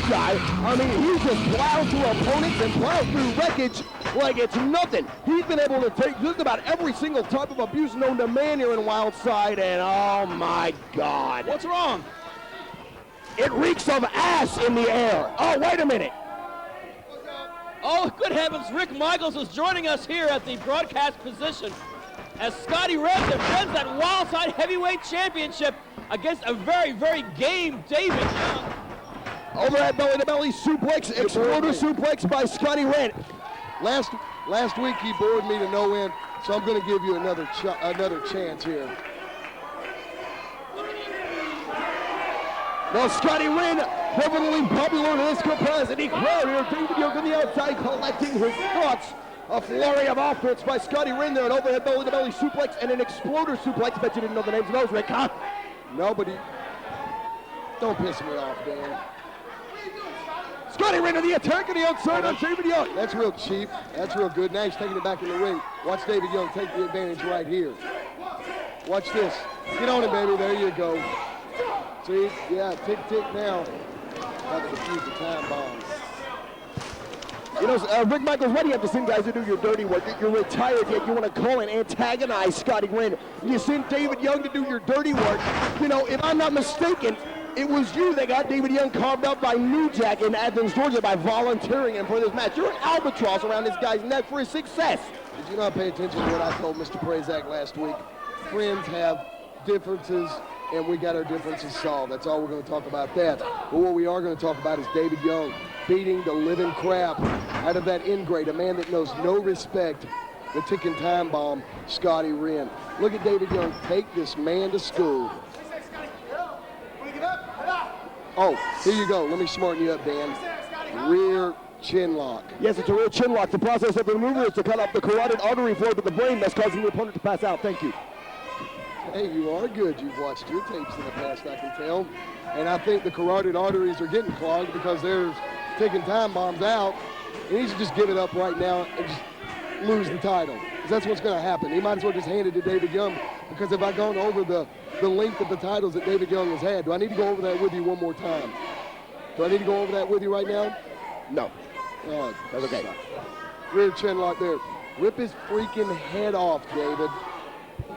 guy. I mean, he just plows through opponents and plows through wreckage like it's nothing. He's been able to take just about every single type of abuse known to man here in Wildside, and oh my God. What's wrong? It reeks of ass in the air. Oh, wait a minute. Oh, good heavens, Rick Michaels is joining us here at the broadcast position as Scottie Wrenn defends that Wildside Heavyweight Championship against a very, very game David Young. Overhead belly-to-belly suplex, exploder suplex by Scottie Wrenn. Last week he bored me to no end, so I'm going to give you another chance here. Well, Scottie Wrenn, prevalently popular in this capacity crowd here. David Young on the outside collecting his thoughts. A flurry of offense by Scottie Wrenn there, an overhead belly-to-belly suplex and an exploder suplex. Bet you didn't know the names of those, Rick, huh? Nobody. Don't piss me off, Dan. Scottie Wrenn to the attack on the outside on David Young. That's real cheap. That's real good. Now he's taking it back in the ring. Watch David Young take the advantage right here. Watch this. Get on it, baby. There you go. See? Yeah, tick, tick now. About to defuse the time bombs. You know, Rick Michaels, why do you have to send guys to do your dirty work? You're retired, yet you want to call and antagonize Scottie Wrenn. You send David Young to do your dirty work. You know, if I'm not mistaken, it was you that got David Young carved up by New Jack in Athens, Georgia by volunteering him for this match. You're an albatross around this guy's neck for his success. Did you not pay attention to what I told Mr. Prazak last week? Friends have differences, and we got our differences solved. That's all we're going to talk about that. But what we are going to talk about is David Young beating the living crap out of that ingrate, a man that knows no respect, the ticking time bomb, Scottie Wrenn. Look at David Young take this man to school. Oh, here you go. Let me smarten you up, Dan. Rear chin lock. Yes, it's a rear chin lock. The process of the maneuver is to cut off the carotid artery flow to the brain, thus causing the opponent to pass out. Thank you. Hey, you are good. You've watched your tapes in the past, I can tell. And I think the carotid arteries are getting clogged because there's taking time bombs out. And he should just give it up right now and just lose the title. Because that's what's going to happen. He might as well just hand it to David Young, because if I've gone over the length of the titles that David Young has had, do I need to go over that with you one more time? Do I need to go over that with you right now? No. Oh, that's okay. Rear chin lock there. Rip his freaking head off, David.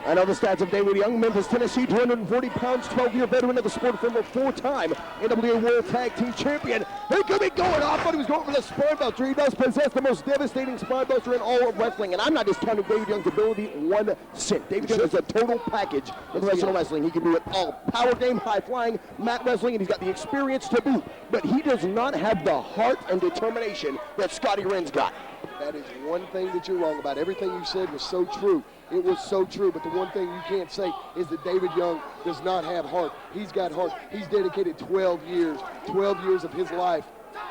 I know the stats of David Young, Memphis, Tennessee, 240 pounds, 12-year veteran of the sport, former 4-time NWA World Tag Team Champion. He could be going off, but he was going for the spine buster. He does possess the most devastating spine buster in all of wrestling, and I'm not discounting David Young's ability 1 cent. David Young is a total package in professional wrestling. He can do it all. Power game, high flying, mat wrestling, and he's got the experience to boot. But he does not have the heart and determination that Scottie Wrenn's got. That is one thing that you're wrong about. Everything you said was so true. It was so true, but the one thing you can't say is that David Young does not have heart. He's got heart. He's dedicated 12 years of his life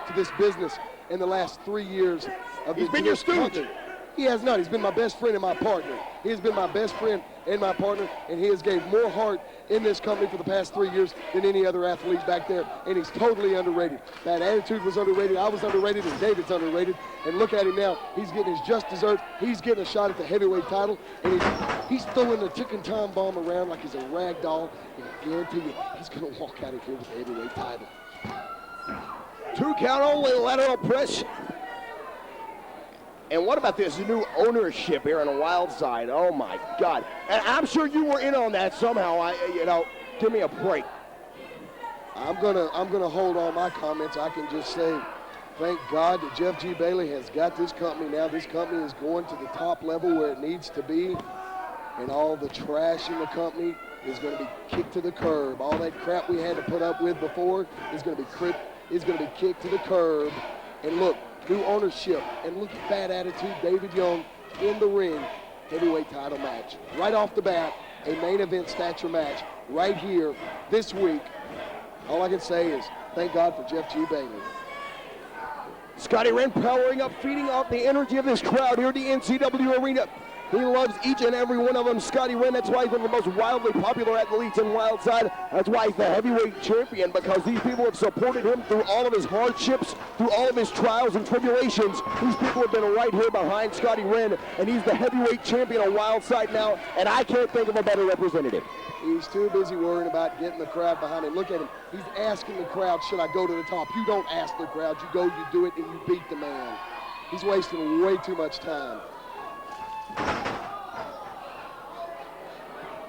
to this business in the last 3 years of He's been your student. He has not. He's been my best friend and my partner. He has been my best friend and my partner, and he has gave more heart in this company for the past 3 years than any other athlete back there, and he's totally underrated. That attitude was underrated. I was underrated, and David's underrated. And look at him now. He's getting his just desserts. He's getting a shot at the heavyweight title, and he's throwing the ticking time bomb around like he's a rag doll, and I guarantee you he's going to walk out of here with the heavyweight title. 2 count only, lateral press. And what about this new ownership here in Wildside? Oh my God! And I'm sure you were in on that somehow. Give me a break. I'm gonna hold on my comments. I can just say, thank God that Jeff G. Bailey has got this company now. This company is going to the top level where it needs to be, and all the trash in the company is going to be kicked to the curb. All that crap we had to put up with before is going to be kicked to the curb. And look. New ownership, and look at that attitude. David Young in the ring, heavyweight title match. Right off the bat, a main event stature match right here this week. All I can say is thank God for Jeff G. Bailey. Scottie Wrenn powering up, feeding off the energy of this crowd here at the NCW Arena. He loves each and every one of them. Scottie Wrenn, that's why he's one of the most wildly popular athletes in Wildside. That's why he's the heavyweight champion, because these people have supported him through all of his hardships, through all of his trials and tribulations. These people have been right here behind Scottie Wrenn, and he's the heavyweight champion of Wildside now, and I can't think of a better representative. He's too busy worrying about getting the crowd behind him. Look at him. He's asking the crowd, should I go to the top? You don't ask the crowd. You go, you do it, and you beat the man. He's wasting way too much time.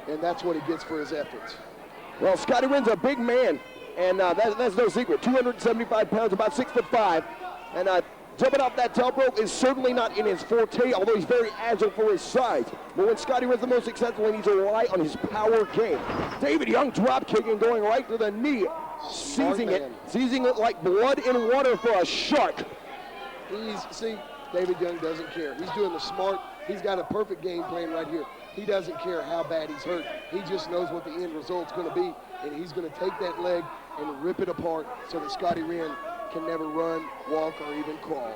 And that's what he gets for his efforts. Well, Scottie Wrenn's a big man, and that's no secret. 275 pounds, about 6'5", and jumping off that top rope is certainly not in his forte, although he's very agile for his size. But when Scottie Wrenn's the most successful, he needs to rely on his power game. David Young drop kicking, going right to the knee, seizing it like blood in water for a shark. See, David Young doesn't care. He's doing the smart. He's got a perfect game plan right here. He doesn't care how bad he's hurt. He just knows what the end result's going to be, and he's going to take that leg and rip it apart so that Scottie Wrenn can never run, walk, or even crawl.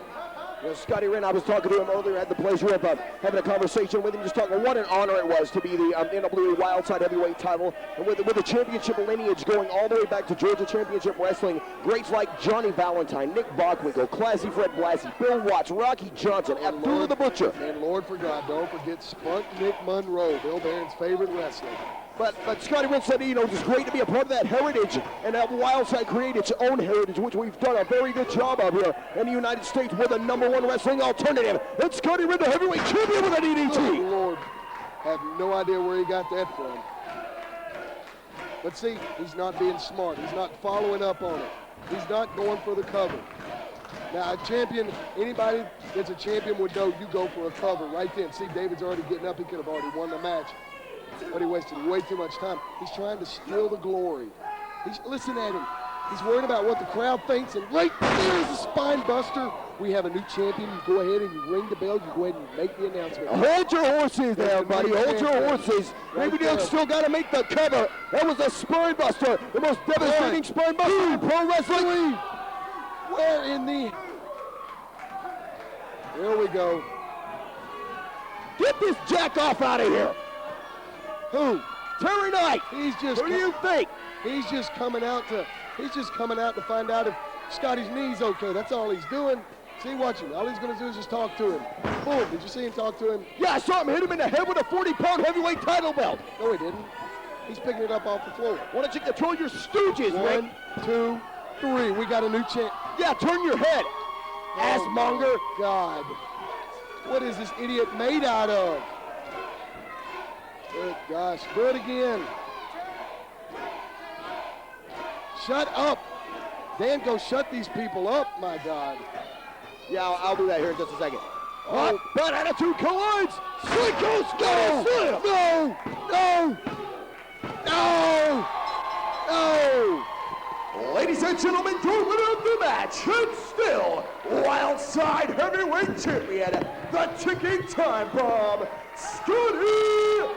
Well, Scottie Wrenn, I was talking to him earlier, had the pleasure of having a conversation with him, just talking what an honor it was to be the NWA Wildside heavyweight title, and with the championship lineage going all the way back to Georgia Championship Wrestling, greats like Johnny Valentine, Nick Bockwinkel, Classy Fred Blassie, Bill Watts, Rocky Johnson, Abdullah the Butcher. And Lord for God, don't forget Spunk Nick Monroe, Bill Barron's favorite wrestler. But Scottie Wrenn said, you know, it's great to be a part of that heritage and have Wildside create its own heritage, which we've done a very good job of here in the United States. We're the #1 wrestling alternative. It's Scottie Wrenn, the heavyweight champion with an DDT. Oh, Lord, have no idea where he got that from. But see, he's not being smart. He's not following up on it. He's not going for the cover. Now, a champion, anybody that's a champion would know you go for a cover right then. See, David's already getting up. He could have already won the match. But he wasted way too much time. He's trying to steal the glory. Listen at him. He's worried about what the crowd thinks, and right there is a spine buster. We have a new champion. You go ahead and you ring the bell. You go ahead and make the announcement. Hold your horses there, buddy. Hold your horses. Maybe Young still got to make the cover. That was a spine buster, the most devastating spine buster in pro wrestling. Where in the... There we go. Get this jack off out of here. Who? Terry Knight. He's just. Who do you think? He's just coming out to find out if Scottie's knee's okay. That's all he's doing. See, watch him. All he's going to do is just talk to him. Boom. Did you see him talk to him? Yeah, I saw him hit him in the head with a 40-pound heavyweight title belt. No, he didn't. He's picking it up off the floor. Why don't you control your stooges, Rick? 1, 2, 3. We got a new champ. Yeah, turn your head. Assmonger. God. What is this idiot made out of? Good gosh, do it again. Shut up. Dan, go shut these people up, my God. Yeah, I'll do that here in just a second. Oh, bad attitude collides. Psycho Scotty Slim. No, no, no, no. Ladies and gentlemen, your winner of the match, and still Wildside heavyweight champion, the ticking time bomb, Scottie